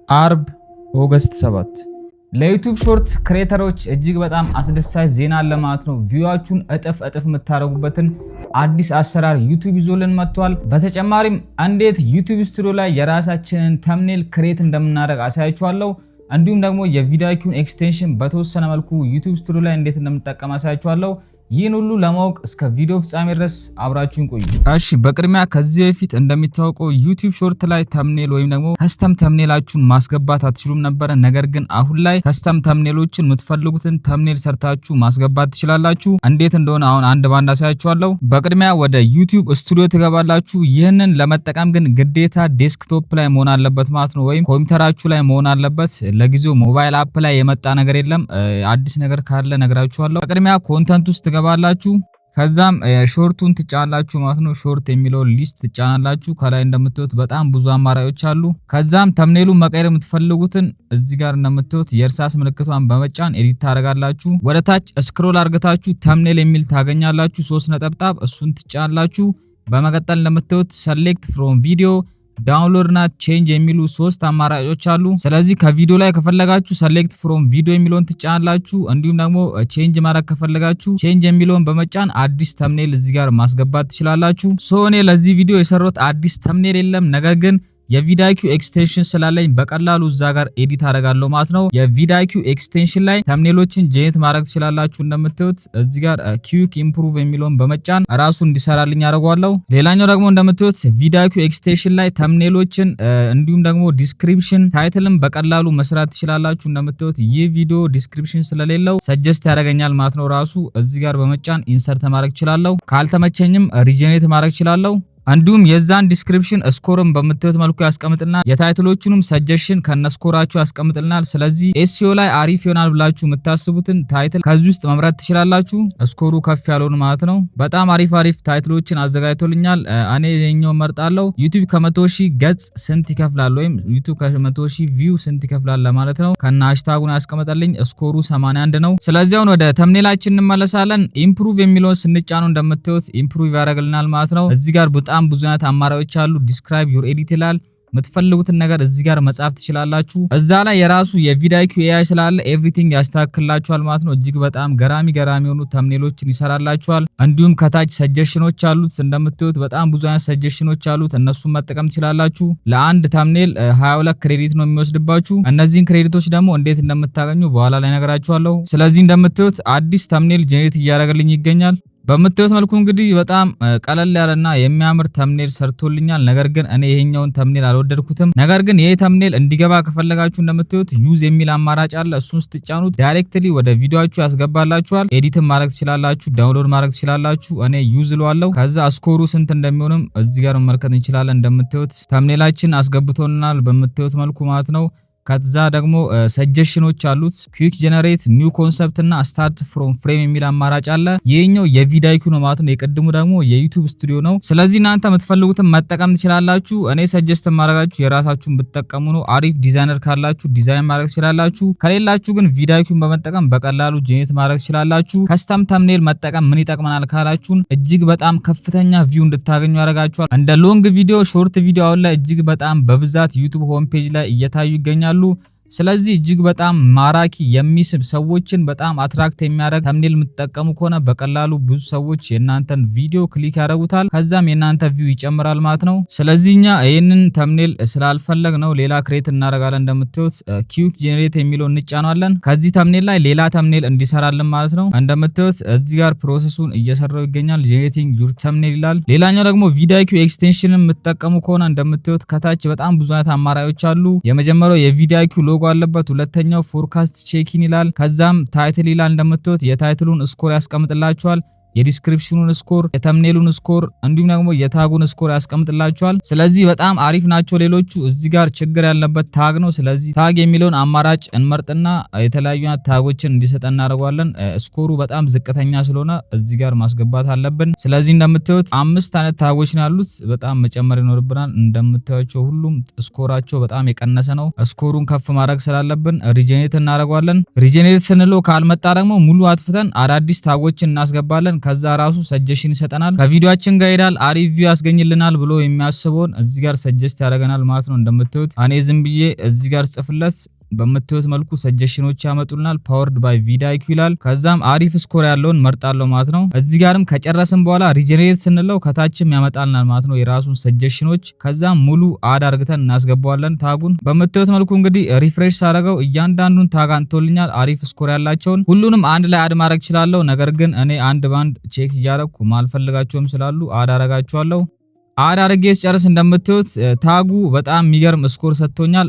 አርብ ኦገስት 7 ለዩቲዩብ ሾርት ክሬተሮች እጅግ በጣም አስደሳች ዜና አለ ማለት ነው። ቪዋችሁን እጥፍ የምታረጉበትን አዲስ አሰራር ዩቲዩብ ይዞልን መጥቷል። በተጨማሪም እንዴት ዩቲዩብ ስቱዲዮ ላይ የራሳችንን ተምኔል ክሬት እንደምናደርግ አሳያችኋለሁ። እንዲሁም ደግሞ የቪዲዮኪውን ኤክስቴንሽን በተወሰነ መልኩ ዩቲዩብ ስቱዲዮ ላይ እንዴት እንደምንጠቀም አሳያችኋለሁ። ይህን ሁሉ ለማወቅ እስከ ቪዲዮ ፍጻሜ ድረስ አብራችሁን ቆዩ። እሺ በቅድሚያ ከዚህ በፊት እንደሚታወቀው ዩቲዩብ ሾርት ላይ ተምኔል ወይም ደግሞ ከስተም ተምኔላችሁን ማስገባት አትችሉም ነበር። ነገር ግን አሁን ላይ ከስተም ተምኔሎችን የምትፈልጉትን ተምኔል ሰርታችሁ ማስገባት ትችላላችሁ። እንዴት እንደሆነ አሁን አንድ ባንድ አሳያችኋለሁ። በቅድሚያ ወደ ዩቲዩብ ስቱዲዮ ትገባላችሁ። ይህንን ለመጠቀም ግን ግዴታ ዴስክቶፕ ላይ መሆን አለበት ማለት ነው፣ ወይም ኮምፒውተራችሁ ላይ መሆን አለበት። ለጊዜው ሞባይል አፕ ላይ የመጣ ነገር የለም። አዲስ ነገር ካለ ነግራችኋለሁ። በቅድሚያ ኮንተንት ውስጥ ትገባላችሁ። ከዛም ሾርቱን ትጫናላችሁ ማለት ነው። ሾርት የሚለውን ሊስት ትጫናላችሁ። ከላይ እንደምታዩት በጣም ብዙ አማራጮች አሉ። ከዛም ተምኔሉን መቀየር የምትፈልጉትን እዚህ ጋር እንደምታዩት የእርሳስ ምልክቷን በመጫን ኤዲት ታደርጋላችሁ። ወደ ታች ስክሮል አድርጋችሁ ተምኔል የሚል ታገኛላችሁ፣ 3 ነጠብጣብ፣ እሱን ትጫናላችሁ። በመቀጠል እንደምታዩት ሰሌክት ፍሮም ቪዲዮ ዳውንሎድ እና ቼንጅ የሚሉ 3 አማራጮች አሉ። ስለዚህ ከቪዲዮ ላይ ከፈለጋችሁ ሰሌክት ፍሮም ቪዲዮ የሚለውን ትጫናላችሁ። እንዲሁም ደግሞ ቼንጅ ማድረግ ከፈለጋችሁ ቼንጅ የሚለውን በመጫን አዲስ ተምኔል እዚህ ጋር ማስገባት ትችላላችሁ። እኔ ለዚህ ቪዲዮ የሰራሁት አዲስ ተምኔል የለም፣ ነገር ግን የቪዲዮኪው ኤክስቴንሽን ስላለኝ በቀላሉ እዛ ጋር ኤዲት አደርጋለሁ ማለት ነው። የቪዲዮኪው ኤክስቴንሽን ላይ ተምኔሎችን ጄኔሬት ማድረግ ትችላላችሁ። እንደምታዩት እዚህ ጋር ኩዊክ ኢምፕሩቭ የሚለውን በመጫን ራሱ እንዲሰራልኝ አደርጋለሁ። ሌላኛው ደግሞ እንደምታዩት ቪዲዮኪው ኤክስቴንሽን ላይ ተምኔሎችን እንዲሁም ደግሞ ዲስክሪፕሽን ታይትልን በቀላሉ መስራት ትችላላችሁ። እንደምታዩት ይህ ቪዲዮ ዲስክሪፕሽን ስለሌለው ሰጀስት ያደርገኛል ማለት ነው። ራሱ እዚህ ጋር በመጫን ኢንሰርት ማድረግ እችላለሁ። ካልተመቸኝም ሪጀኔሬት ማድረግ እችላለሁ። እንዲሁም የዛን ዲስክሪፕሽን ስኮርን በምታዩት መልኩ ያስቀምጥልና የታይትሎቹንም ሰጀሽን ከነስኮራቸው ያስቀምጥልናል። ስለዚህ ኤስኢኦ ላይ አሪፍ ይሆናል ብላችሁ የምታስቡትን ታይትል ከዚህ ውስጥ መምረጥ ትችላላችሁ። ስኮሩ ከፍ ያለውን ማለት ነው። በጣም አሪፍ ታይትሎችን አዘጋጅቶልኛል። እኔ የኛው መርጣለሁ። ዩቲዩብ ከ100,000 ገጽ ስንት ይከፍላል ወይም ዩቲዩብ ከ100,000 ቪው ስንት ይከፍላል ለማለት ነው። ከነ ሃሽታጉን ያስቀምጠልኝ። ስኮሩ 81 ነው። ስለዚህ አሁን ወደ ተምኔላችን እንመለሳለን። ኢምፕሩቭ የሚለውን ስንጫኑ እንደምታዩት ኢምፕሩቭ ያደርግልናል ማለት ነው። እዚህ ጋር በጣም ብዙ አይነት አማራጮች አሉ። ዲስክራይብ ዩር ኤዲት ይላል። የምትፈልጉትን ነገር እዚህ ጋር መጻፍ ትችላላችሁ። እዛ ላይ የራሱ የቪዲዮኪው ኤአይ ስላለ ኤቭሪቲንግ ያስተካክላችኋል ማለት ነው። እጅግ በጣም ገራሚ የሆኑ ተምኔሎችን ይሰራላችኋል። እንዲሁም ከታች ሰጀሽኖች አሉት። እንደምታዩት በጣም ብዙ አይነት ሰጀሽኖች አሉት። እነሱን መጠቀም ትችላላችሁ። ለአንድ ተምኔል 22 ክሬዲት ነው የሚወስድባችሁ። እነዚህን ክሬዲቶች ደግሞ እንዴት እንደምታገኙ በኋላ ላይ ነግራችኋለሁ። ስለዚህ እንደምታዩት አዲስ ተምኔል ጄኔሬት እያደረገልኝ ይገኛል። በምታዩት መልኩ እንግዲህ በጣም ቀለል ያለና የሚያምር ተምኔል ሰርቶልኛል። ነገር ግን እኔ ይሄኛውን ተምኔል አልወደድኩትም። ነገር ግን ይሄ ተምኔል እንዲገባ ከፈለጋችሁ እንደምታዩት ዩዝ የሚል አማራጭ አለ። እሱን ስትጫኑት ዳይሬክትሊ ወደ ቪዲዮአችሁ ያስገባላችኋል። ኤዲትን ማድረግ ትችላላችሁ፣ ዳውንሎድ ማድረግ ትችላላችሁ። እኔ ዩዝ እለዋለሁ። ከዛ ስኮሩ ስንት እንደሚሆንም እዚህ ጋር መመልከት እንችላለን። እንደምታዩት ተምኔላችን አስገብቶናል በምታዩት መልኩ ማለት ነው። ከዛ ደግሞ ሰጀሽኖች አሉት። ኩዊክ ጀነሬት፣ ኒው ኮንሰፕት እና ስታርት ፍሮም ፍሬም የሚል አማራጭ አለ። ይሄኛው የቪዲዮኪው ነው ማለት ነው። የቀድሙ ደግሞ የዩቲዩብ ስቱዲዮ ነው። ስለዚህ እናንተ የምትፈልጉትን መጠቀም ትችላላችሁ። እኔ ሰጀስት ማድረጋችሁ የራሳችሁን ብትጠቀሙ ነው። አሪፍ ዲዛይነር ካላችሁ ዲዛይን ማድረግ ትችላላችሁ። ከሌላችሁ ግን ቪዲዮኪውን በመጠቀም በቀላሉ ጄኔሬት ማድረግ ትችላላችሁ። ከስተም ተምኔል መጠቀም ምን ይጠቅመናል ካላችሁን እጅግ በጣም ከፍተኛ ቪው እንድታገኙ ያደርጋችኋል። እንደ ሎንግ ቪዲዮ፣ ሾርት ቪዲዮ አሁን ላይ እጅግ በጣም በብዛት ዩቲዩብ ሆም ፔጅ ላይ እየታዩ ይገኛሉ። ስለዚህ እጅግ በጣም ማራኪ የሚስብ ሰዎችን በጣም አትራክት የሚያደርግ ተምኔል የምትጠቀሙ ከሆነ በቀላሉ ብዙ ሰዎች የናንተን ቪዲዮ ክሊክ ያደርጉታል። ከዛም የናንተ ቪው ይጨምራል ማለት ነው። ስለዚህ እኛ ይሄንን ተምኔል ስላልፈለግ ነው ሌላ ክሬት እናደርጋለን። እንደምታዩት ኩዊክ ጄኔሬት የሚለውን እንጫናለን። ከዚህ ተምኔል ላይ ሌላ ተምኔል እንዲሰራልን ማለት ነው። እንደምታዩት እዚህ ጋር ፕሮሰሱን እየሰራው ይገኛል። ጄኔሬቲንግ ዩር ተምኔል ይላል። ሌላኛው ደግሞ ቪዲዮኪው ኤክስቴንሽንን የምትጠቀሙ ከሆነ እንደምታዩት ከታች በጣም ብዙ አይነት አማራጮች አሉ። የመጀመሪያው የቪዲዮኪው ሎጎ አለበት። ሁለተኛው ፎርካስት ቼኪን ይላል። ከዛም ታይትል ይላል። እንደምታዩት የታይትሉን ስኮር ያስቀምጥላችኋል። የዲስክሪፕሽኑን ስኮር፣ የተምኔሉን ስኮር እንዲሁም ደግሞ የታጉን ስኮር ያስቀምጥላችኋል። ስለዚህ በጣም አሪፍ ናቸው። ሌሎቹ እዚህ ጋር ችግር ያለበት ታግ ነው። ስለዚህ ታግ የሚለውን አማራጭ እንመርጥና የተለያዩ ታጎችን እንዲሰጠን እናደርጋለን። ስኮሩ በጣም ዝቅተኛ ስለሆነ እዚህ ጋር ማስገባት አለብን። ስለዚህ እንደምታዩት 5 አይነት ታጎች ነው ያሉት። በጣም መጨመር ይኖርብናል። እንደምታዩቸው ሁሉም ስኮራቸው በጣም የቀነሰ ነው። ስኮሩን ከፍ ማድረግ ስላለብን ሪጀኔሬት እናደርጋለን። ሪጀኔሬት ስንለው ካልመጣ ደግሞ ሙሉ አጥፍተን አዳዲስ ታጎችን እናስገባለን። ከዛ ራሱ ሰጀሽን ይሰጠናል። ከቪዲዮአችን ጋር ይሄዳል፣ አሪፍ ቪው ያስገኝልናል ብሎ የሚያስበውን እዚህ ጋር ሰጀስት ያደርገናል ማለት ነው። እንደምታዩት እኔ ዝም ብዬ እዚህ ጋር ጽፍለት በምትዩት መልኩ ሰጀሽኖች ያመጡልናል። ፓወርድ ባይ ቪዲአይኩ ይላል። ከዛም አሪፍ ስኮር ያለውን መርጣለሁ ማለት ነው። እዚህ ጋርም ከጨረስን በኋላ ሪጀነሬት ስንለው ከታችም ያመጣልናል ማለት ነው የራሱን ሰጀሽኖች። ከዛም ሙሉ አድ አርግተን እናስገባዋለን ታጉን። በምትዩት መልኩ እንግዲህ ሪፍሬሽ ሳደርገው እያንዳንዱን ታግ አንቶልኛል አሪፍ ስኮር ያላቸውን ሁሉንም አንድ ላይ አድ ማድረግ እችላለሁ። ነገር ግን እኔ አንድ ባንድ ቼክ እያደረኩ ማልፈልጋቸውም ስላሉ አድ አረጋቸዋለሁ። አድ አድርጌ ስጨርስ እንደምትዩት ታጉ በጣም የሚገርም ስኮር ሰጥቶኛል።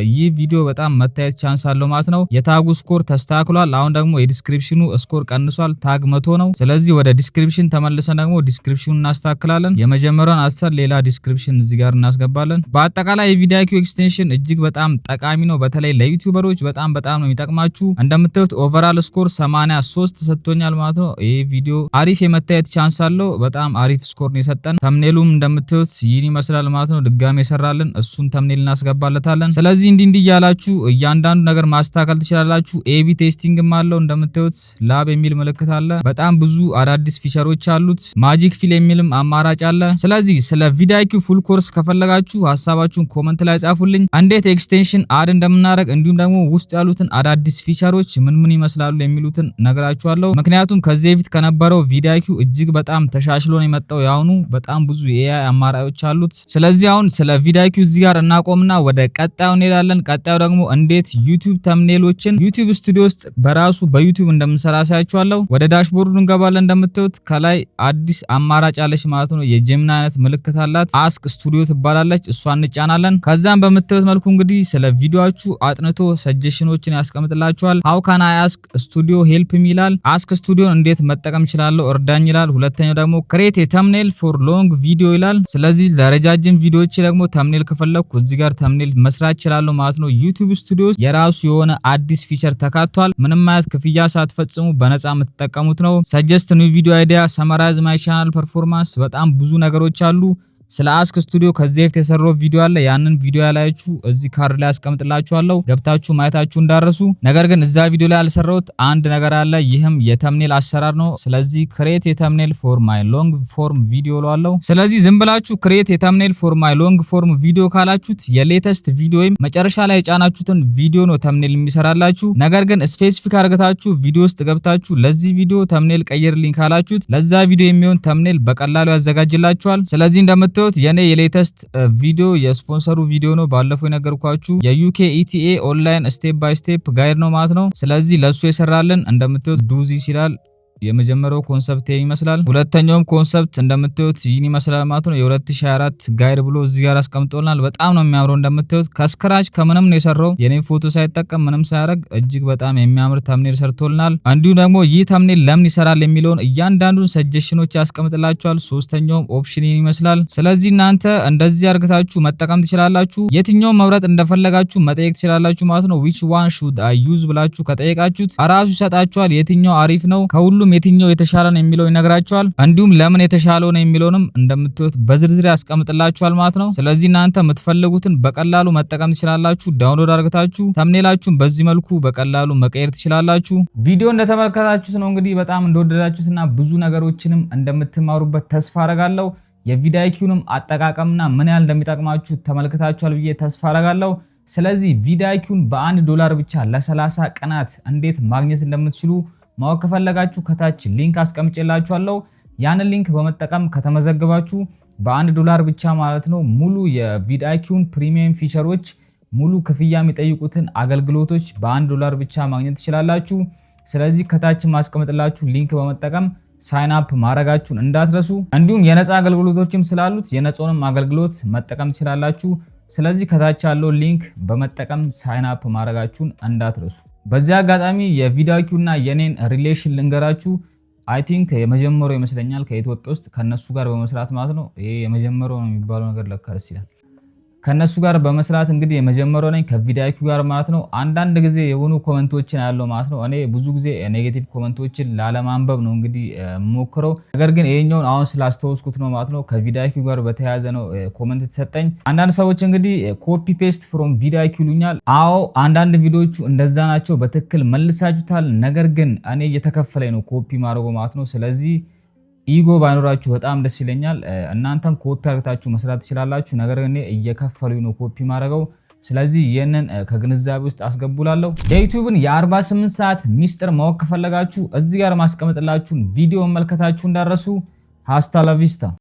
ይህ ቪዲዮ በጣም መታየት ቻንስ አለው ማለት ነው። የታጉ ስኮር ተስተካክሏል። አሁን ደግሞ የዲስክሪፕሽኑ ስኮር ቀንሷል። ታግ 100 ነው። ስለዚህ ወደ ዲስክሪፕሽን ተመልሰን ደግሞ ዲስክሪፕሽኑን እናስተካክላለን። የመጀመሪያውን አጥተን ሌላ ዲስክሪፕሽን እዚህ ጋር እናስገባለን። በአጠቃላይ የቪዲአይኩ ኤክስቴንሽን እጅግ በጣም ጠቃሚ ነው። በተለይ ለዩቲዩበሮች በጣም ነው የሚጠቅማችሁ። እንደምትዩት ኦቨራል ስኮር 83 ሰጥቶኛል ማለት ነው። ይህ ቪዲዮ አሪፍ የመታየት ቻንስ አለው። በጣም አሪፍ ስኮር ነው የሰጠን። ተምኔሉም እንደምትዩት ይህን ይመስላል ማለት ነው። ድጋሜ የሰራልን እሱን ተምኔል እናስገባለታለን። ስለዚህ እንዲህ እያላችሁ እያንዳንዱ ነገር ማስተካከል ትችላላችሁ። ኤቢ ቴስቲንግም አለው። እንደምታዩት ላብ የሚል ምልክት አለ። በጣም ብዙ አዳዲስ ፊቸሮች አሉት። ማጂክ ፊል የሚልም አማራጭ አለ። ስለዚህ ስለ ቪዲአይኩ ፉል ኮርስ ከፈለጋችሁ ሀሳባችሁን ኮመንት ላይ ጻፉልኝ። እንዴት ኤክስቴንሽን አድ እንደምናደርግ እንዲሁም ደግሞ ውስጥ ያሉትን አዳዲስ ፊቸሮች ምን ይመስላሉ የሚሉትን ነግራችኋለሁ። ምክንያቱም ከዚህ በፊት ከነበረው ቪዲአይኩ እጅግ በጣም ተሻሽሎ ነው የመጣው። ያሁኑ በጣም ብዙ የኤአይ አማራጮች አሉት። ስለዚህ አሁን ስለ ቪዲአይኩ እዚህ ጋር እናቆምና ወደ ቀጣዩ እንሄዳለን። ቀጣዩ ደግሞ እንዴት ዩቲዩብ ተምኔሎችን ዩቲዩብ ስቱዲዮ ውስጥ በራሱ በዩቲዩብ እንደምንሰራ አሳያችኋለሁ። ወደ ዳሽቦርዱ እንገባለን። እንደምታዩት ከላይ አዲስ አማራጭ አለች ማለት ነው። የጀሚና አይነት ምልክት አላት። አስክ ስቱዲዮ ትባላለች። እሷን እንጫናለን። ከዛም በምታዩት መልኩ እንግዲህ ስለ ቪዲዮአችሁ አጥንቶ ሰጀሽኖችን ያስቀምጥላችኋል። ሃው ካን አይ አስክ ስቱዲዮ ሄልፕ ይላል። አስክ ስቱዲዮን እንዴት መጠቀም እችላለሁ እርዳኝ ይላል። ሁለተኛው ደግሞ ክሬት ተምኔል ፎር ሎንግ ቪዲዮ ይላል። ስለዚህ ለረጃጅም ቪዲዮዎች ደግሞ ተምኔል ከፈለኩ እዚህ ጋር ተምኔል መስራት እችላለሁ ማለት ነው። ዩቲዩብ ስቱዲዮ የራሱ የሆነ አዲስ ፊቸር ተካቷል። ምንም አይነት ክፍያ ሳትፈጽሙ በነፃ የምትጠቀሙት ነው። ሰጀስት ኒው ቪዲዮ አይዲያ፣ ሰመራይዝ ማይ ቻናል ፐርፎርማንስ፣ በጣም ብዙ ነገሮች አሉ። ስለ አስክ ስቱዲዮ ከዚህ በፊት የሰራው ቪዲዮ አለ። ያንን ቪዲዮ ያላችሁ እዚህ ካርድ ላይ አስቀምጥላችኋለሁ ገብታችሁ ማየታችሁ እንዳረሱ። ነገር ግን እዛ ቪዲዮ ላይ ያልሰራሁት አንድ ነገር አለ። ይህም የተምኔል አሰራር ነው። ስለዚህ ክሬት የተምኔል ፎር ማይ ሎንግ ፎርም ቪዲዮ እለዋለሁ። ስለዚህ ዝም ብላችሁ ክሬት የተምኔል ፎር ማይ ሎንግ ፎርም ቪዲዮ ካላችሁት የሌተስት ቪዲዮ ወይም መጨረሻ ላይ የጫናችሁትን ቪዲዮ ነው ተምኔል የሚሰራላችሁ። ነገር ግን ስፔሲፊክ አድርጋችሁ ቪዲዮ ውስጥ ገብታችሁ ለዚህ ቪዲዮ ተምኔል ቀይርልኝ ካላችሁት ለዛ ቪዲዮ የሚሆን ተምኔል በቀላሉ ያዘጋጅላችኋል። ስለዚህ እንደምት የኔ የሌተስት ቪዲዮ የስፖንሰሩ ቪዲዮ ነው። ባለፈው የነገርኳችሁ የዩኬ ኢቲኤ ኦንላይን ስቴፕ ባይ ስቴፕ ጋይድ ነው ማለት ነው። ስለዚህ ለሱ የሰራልን እንደምታዩት ዱዚ ይላል። የመጀመሪያው ኮንሰፕት ይመስላል። ሁለተኛውም ኮንሰፕት እንደምታዩት ይህን ይመስላል ማለት ነው። የ2024 ጋይድ ብሎ እዚህ ጋር አስቀምጦልናል። በጣም ነው የሚያምረው። እንደምታዩት ከስክራች ከምንም ነው የሰራው። የኔን ፎቶ ሳይጠቀም ምንም ሳያደርግ እጅግ በጣም የሚያምር ተምኔል ሰርቶልናል። እንዲሁም ደግሞ ይህ ተምኔል ለምን ይሰራል የሚለውን እያንዳንዱን ሰጀሽኖች ያስቀምጥላችኋል። ሶስተኛውም ኦፕሽን ይመስላል። ስለዚህ እናንተ እንደዚህ አድርጋችሁ መጠቀም ትችላላችሁ። የትኛው መምረጥ እንደፈለጋችሁ መጠየቅ ትችላላችሁ ማለት ነው። which one should I use ብላችሁ ከጠየቃችሁት አራሱ ይሰጣችኋል። የትኛው አሪፍ ነው ከሁሉ የትኛው የተሻለ ነው የሚለው ይነግራችኋል። እንዲሁም ለምን የተሻለ ነው የሚለውንም እንደምትዩት በዝርዝር ያስቀምጥላችኋል ማለት ነው። ስለዚህ እናንተ የምትፈልጉትን በቀላሉ መጠቀም ትችላላችሁ። ዳውንሎድ አድርጋችሁ ተምኔላችሁን በዚህ መልኩ በቀላሉ መቀየር ትችላላችሁ። ቪዲዮ እንደተመለከታችሁት ነው እንግዲህ በጣም እንደወደዳችሁትና ብዙ ነገሮችንም እንደምትማሩበት ተስፋ አረጋለሁ። የቪዲአይኩንም አጠቃቀምና ምን ያህል እንደሚጠቅማችሁ ተመልክታችኋል ብዬ ተስፋ አረጋለሁ። ስለዚህ ቪዲአይኩን $1 ብቻ ለ30 ቀናት እንዴት ማግኘት እንደምትችሉ ማወቅ ከፈለጋችሁ ከታች ሊንክ አስቀምጬላችኋለሁ። ያንን ሊንክ በመጠቀም ከተመዘገባችሁ $1 ብቻ ማለት ነው ሙሉ የቪዲአይኩን ፕሪሚየም ፊቸሮች ሙሉ ክፍያ የሚጠይቁትን አገልግሎቶች $1 ብቻ ማግኘት ትችላላችሁ። ስለዚህ ከታች ማስቀምጥላችሁ ሊንክ በመጠቀም ሳይን አፕ ማድረጋችሁን እንዳትረሱ። እንዲሁም የነፃ አገልግሎቶችም ስላሉት የነፃውንም አገልግሎት መጠቀም ትችላላችሁ። ስለዚህ ከታች ያለው ሊንክ በመጠቀም ሳይን አፕ ማድረጋችሁን እንዳትረሱ። በዚህ አጋጣሚ የቪዲአይኩና የኔን ሪሌሽን ልንገራችሁ። አይ ቲንክ የመጀመሪያው ይመስለኛል ከኢትዮጵያ ውስጥ ከነሱ ጋር በመስራት ማለት ነው። ይሄ የመጀመሪያው ነው የሚባለው ነገር ለካርስ ይላል። ከነሱ ጋር በመስራት እንግዲህ የመጀመሪያው ነኝ ከቪዲአይኩ ጋር ማለት ነው። አንዳንድ ጊዜ የሆኑ ኮሜንቶችን ያለው ማለት ነው። እኔ ብዙ ጊዜ ኔጌቲቭ ኮሜንቶችን ላለማንበብ ነው እንግዲህ ሞክረው። ነገር ግን ይሄኛውን አሁን ስላስተዋወስኩት ነው ማለት ነው። ከቪዲአይኩ ጋር በተያያዘ ነው ኮሜንት የተሰጠኝ። አንዳንድ ሰዎች እንግዲህ ኮፒ ፔስት ፍሮም ቪዲአይኩ ይሉኛል። አዎ አንዳንድ ቪዲዮቹ እንደዛ ናቸው፣ በትክክል መልሳችሁታል። ነገር ግን እኔ እየተከፈለኝ ነው ኮፒ ማድረጉ ማለት ነው። ስለዚህ ኢጎ ባይኖራችሁ በጣም ደስ ይለኛል። እናንተም ኮፒ አድርጋችሁ መስራት ትችላላችሁ። ነገር ግን እኔ እየከፈሉኝ ነው ኮፒ ማድረገው። ስለዚህ ይሄንን ከግንዛቤ ውስጥ አስገቡላለሁ። የዩቲዩብን የ48 ሰዓት ሚስጥር ማወቅ ከፈለጋችሁ እዚህ ጋር ማስቀመጥላችሁን ቪዲዮ መመልከታችሁ እንዳረሱ። ሃስታ ላ ቪስታ